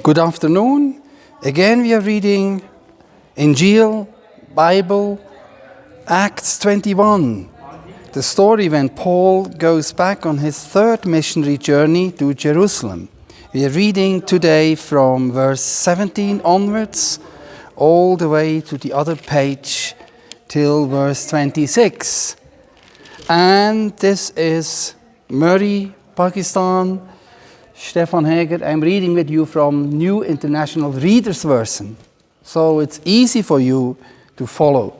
Good afternoon. Again, we are reading Injiil Bible, Acts 21. The story when Paul goes back on his third missionary journey to Jerusalem. We are reading today from verse 17 onwards, all the way to the other page till verse 26. And this is Murray, Pakistan. Stefan Hager, I'm reading with you from New International Reader's Version, so it's easy for you to follow.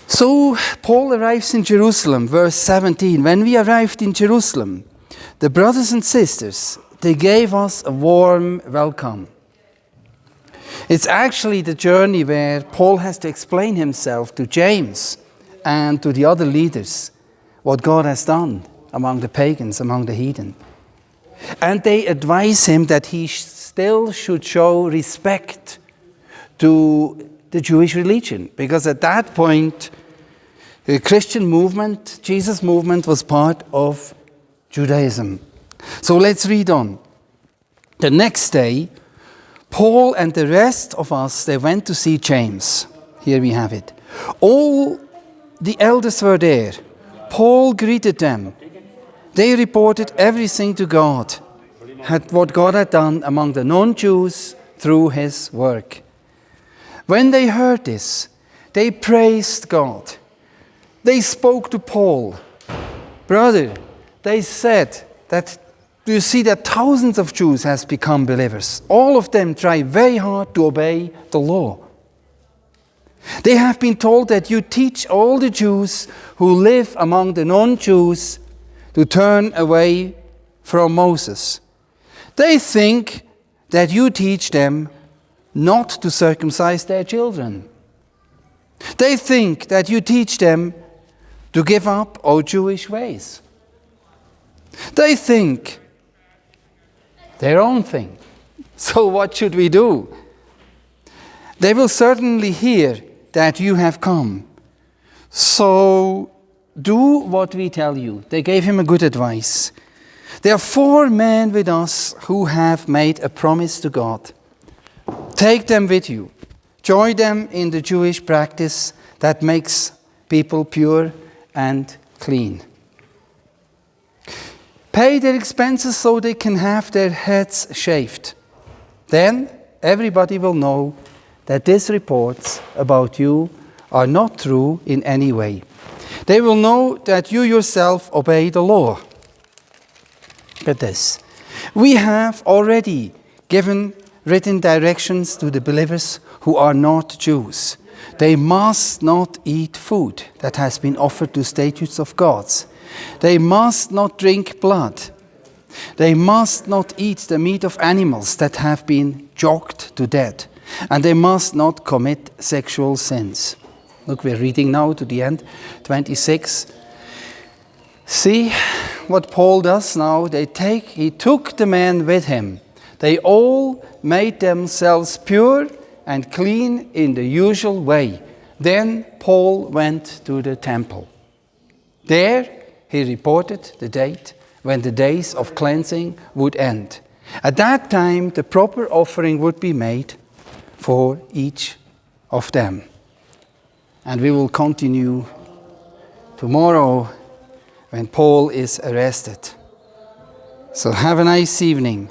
So Paul arrives in Jerusalem, verse 17. When we arrived in Jerusalem, the brothers and sisters, they gave us a warm welcome. It's actually the journey where Paul has to explain himself to James and to the other leaders, what God has done among the pagans, among the heathen. And they advise him that he still should show respect to the Jewish religion, because at that point, the Christian movement, Jesus movement, was part of Judaism. So let's read on. The next day, Paul and the rest of us, they went to see James. Here we have it. All the elders were there. Paul greeted them. They reported everything to God, what God had done among the non-Jews through his work. When they heard this, they praised God. They spoke to Paul. Brother, they said that, do you see that thousands of Jews has become believers? All of them try very hard to obey the law. They have been told that you teach all the Jews who live among the non-Jews to turn away from Moses. They think that you teach them not to circumcise their children. They think that you teach them to give up all Jewish ways. They think their own thing. So what should we do? They will certainly hear that you have come. So do what we tell you. They gave him a good advice. There are 4 men with us who have made a promise to God. Take them with you. Join them in the Jewish practice that makes people pure and clean. Pay their expenses so they can have their heads shaved. Then everybody will know that these reports about you are not true in any way. They will know that you yourself obey the law. Look at this. We have already given written directions to the believers who are not Jews. They must not eat food that has been offered to statues of gods. They must not drink blood. They must not eat the meat of animals that have been choked to death. And they must not commit sexual sins. Look, we're reading now to the end, 26. See what Paul does now. He took the men with him. They all made themselves pure and clean in the usual way. Then Paul went to the temple. There he reported the date when the days of cleansing would end. At that time, the proper offering would be made for each of them. And we will continue tomorrow when Paul is arrested. So have a nice evening.